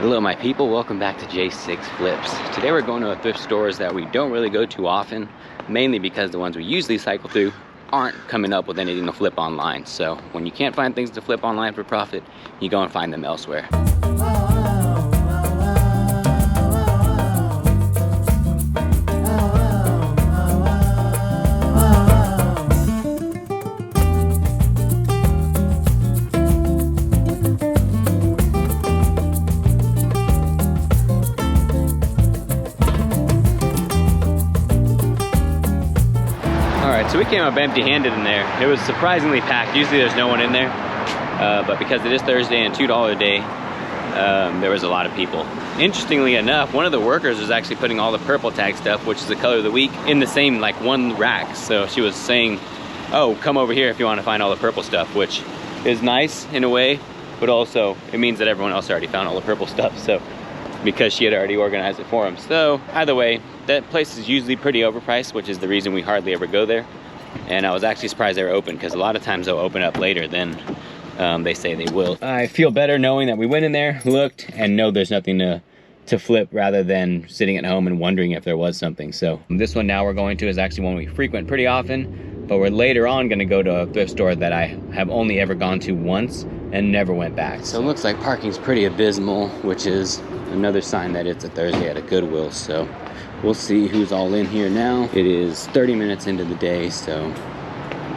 Hello my people, welcome back to J6 Flips. Today we're going to a thrift stores that we don't really go to often, mainly because the ones we usually cycle through aren't coming up with anything to flip online. So when you can't find things to flip online for profit, you go and find them elsewhere. So we came up empty-handed in there. It was surprisingly packed. Usually there's no one in there, but because it is Thursday and $2 a day, there was a lot of people. Interestingly enough, one of the workers was actually putting all the purple tag stuff, which is the color of the week, in the same like one rack. So she was saying, oh, come over here if you want to find all the purple stuff, which is nice in a way, but also it means that everyone else already found all the purple stuff. So because she had already organized it for them. So either way, that place is usually pretty overpriced, which is the reason we hardly ever go there. And I was actually surprised they were open, because a lot of times they'll open up later than they say they will. I feel better knowing that we went in there, looked, and know there's nothing to flip, rather than sitting at home and wondering if there was something. So this one now we're going to is actually one we frequent pretty often, but we're later on going to go to a thrift store that I have only ever gone to once and never went back. So it looks like parking's pretty abysmal, which is another sign that it's a Thursday at a Goodwill. So we'll see who's all in here now. It is 30 minutes into the day, so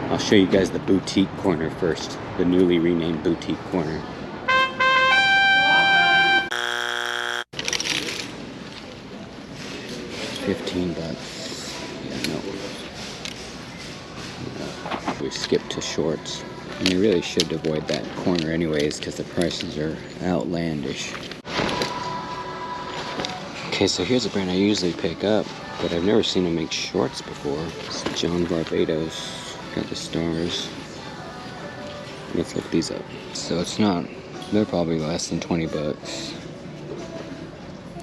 I'll show you guys the boutique corner first, the newly renamed boutique corner. $15. Yeah, no. We skipped to shorts. And you really should avoid that corner anyways, because the prices are outlandish. Okay, so here's a brand I usually pick up, but I've never seen them make shorts before. It's John Barbados. Got the stars. Let's look these up. So it's not, they're probably less than 20 bucks.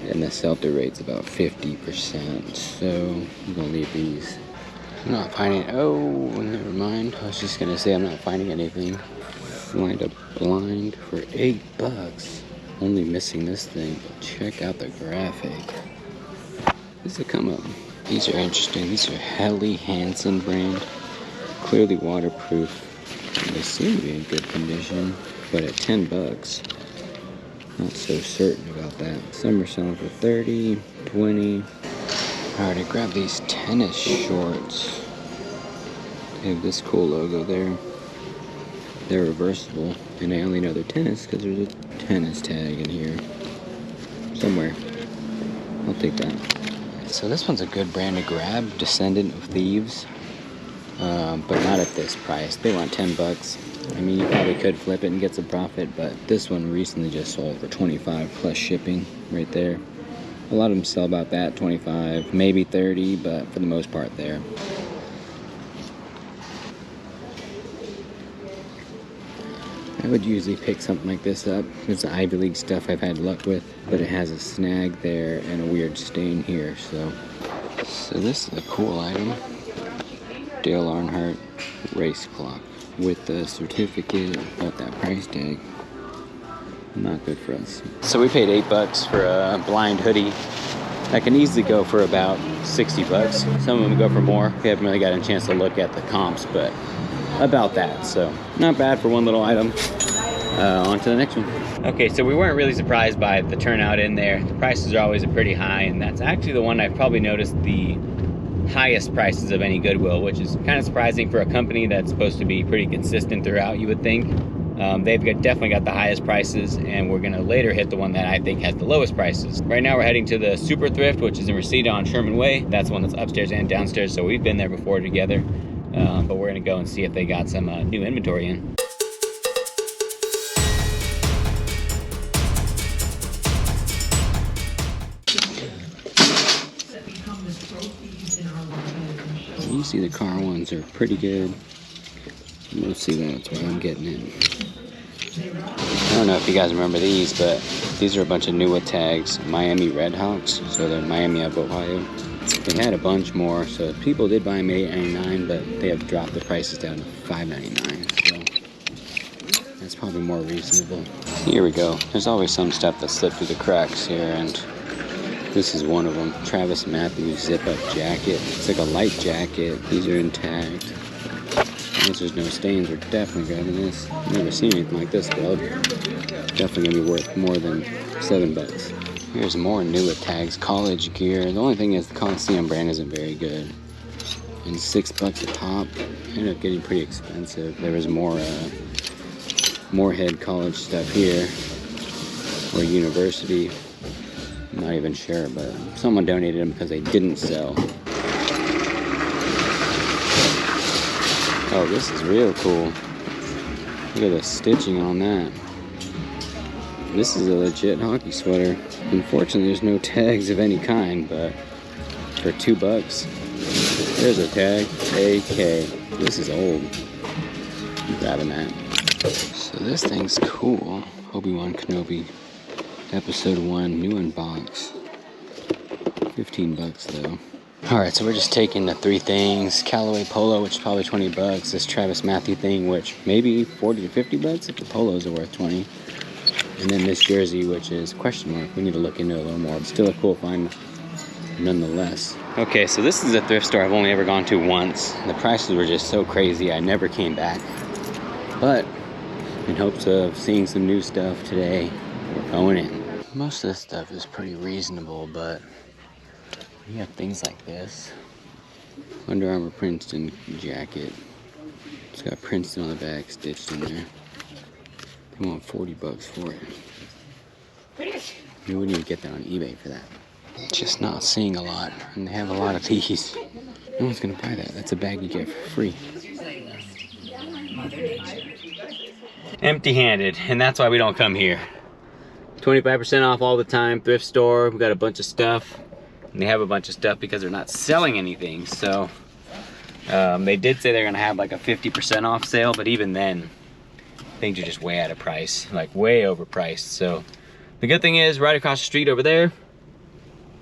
And the sell-through rate's about 50%. So I'm gonna leave these. I'm not finding, oh, never mind. I was just gonna say I'm not finding anything. Find a blind for 8 bucks. Only missing this thing, but check out the graphic. This will come up. These are interesting. These are Helly Hansen brand. Clearly waterproof. And they seem to be in good condition, but at 10 bucks. Not so certain about that. Some are selling for 30, 20. Alright, I grabbed these tennis shorts. They have this cool logo there. They're reversible, and I only know they're tennis because there's a tennis tag in here somewhere. I'll take that. So this one's a good brand to grab, Descendant of Thieves, but not at this price. They want 10 bucks. I mean, you probably could flip it and get some profit, but this one recently just sold for 25 plus shipping right there. A lot of them sell about that, 25, maybe 30, but for the most part there. I would usually pick something like this up. It's the Ivy League stuff I've had luck with, but it has a snag there and a weird stain here, so this is a cool item. Dale Earnhardt race clock with the certificate, about that price tag. Not good for us. So we paid 8 bucks for a blind hoodie. That can easily go for about 60 bucks. Some of them go for more. We haven't really gotten a chance to look at the comps, but about that. So not bad for one little item. On to the next one. Okay, so we weren't really surprised by the turnout in there. The prices are always pretty high, and that's actually the one I've probably noticed the highest prices of any Goodwill, which is kind of surprising for a company that's supposed to be pretty consistent throughout, you would think. They've definitely got the highest prices, and we're gonna later hit the one that I think has the lowest prices. Right now we're heading to the Super Thrift, which is in Reseda on Sherman Way. That's the one that's upstairs and downstairs, so we've been there before together. But we're gonna go and see if they got some new inventory in. You see the car ones are pretty good. Mostly that's what I'm getting in. I don't know if you guys remember these, but these are a bunch of Nua tags, Miami Redhawks. So they're Miami of Ohio. They had a bunch more, so people did buy them at $8.99, but they have dropped the prices down to $5.99. So that's probably more reasonable. Here we go. There's always some stuff that slipped through the cracks here, and this is one of them. Travis Matthews zip-up jacket. It's like a light jacket. These are intact. Once there's no stains, we're definitely grabbing this. I've never seen anything like this, but definitely gonna be worth more than $7. Here's more Nula tags, college gear. The only thing is the Coliseum brand isn't very good. And $6 a pop. Ended up getting pretty expensive. There was more Moorhead College stuff here, or university. I'm not even sure, but someone donated them because they didn't sell. Oh, this is real cool. Look at the stitching on that. This is a legit hockey sweater. Unfortunately, there's no tags of any kind, but for $2, there's a tag, AK. This is old. I'm grabbing that. So this thing's cool. Obi-Wan Kenobi, Episode 1, new in box. $15 though. Alright, so we're just taking the 3 things. Callaway polo, which is probably $20. This Travis Matthew thing, which maybe $40 to $50 if the polos are worth $20. And then this jersey, which is question mark. We need to look into it a little more. But still a cool find nonetheless. Okay, so this is a thrift store I've only ever gone to once. The prices were just so crazy I never came back. But in hopes of seeing some new stuff today, we're going in. Most of this stuff is pretty reasonable, but you have things like this. Under Armour Princeton jacket. It's got Princeton on the back stitched in there. They want $40 for it. You wouldn't even get that on eBay for that. Just not seeing a lot, and they have a lot of these. No one's gonna buy that. That's a bag you get for free. Empty-handed, and that's why we don't come here. 25% off all the time, thrift store. We got a bunch of stuff. And they have a bunch of stuff because they're not selling anything. So they did say they're gonna have like a 50% off sale, but even then, things are just way out of price, like way overpriced. So the good thing is, right across the street over there,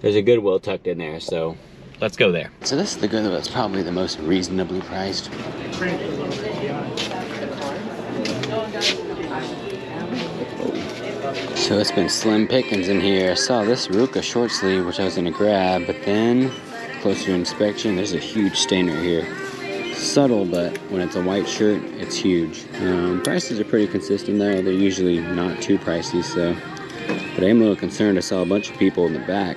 there's a Goodwill tucked in there. So let's go there. So this is the Goodwill that's probably the most reasonably priced. So it's been slim pickings in here. I saw this Ruka short sleeve, which I was gonna grab, but then closer inspection, there's a huge stain right here. Subtle, but when it's a white shirt, it's huge. Prices are pretty consistent though. They're usually not too pricey, so. But I am a little concerned. I saw a bunch of people in the back,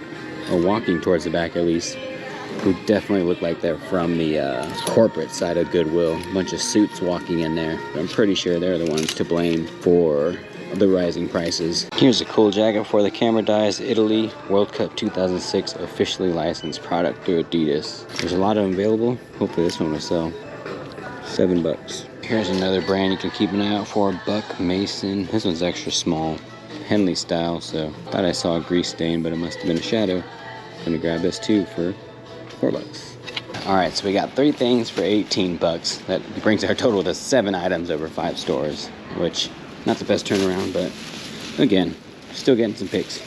or walking towards the back at least, who definitely look like they're from the corporate side of Goodwill. A bunch of suits walking in there. But I'm pretty sure they're the ones to blame for the rising prices. Here's a cool jacket before the camera dies. Italy, World Cup 2006, officially licensed product through Adidas. There's a lot of them available. Hopefully this one will sell. $7. Here's another brand you can keep an eye out for, Buck Mason. This one's extra small, Henley style, so thought I saw a grease stain, but it must have been a shadow. Gonna grab this too for $4. Alright, so we got 3 things for $18. That brings our total to 7 items over 5 stores, which not the best turnaround, but again, still getting some picks.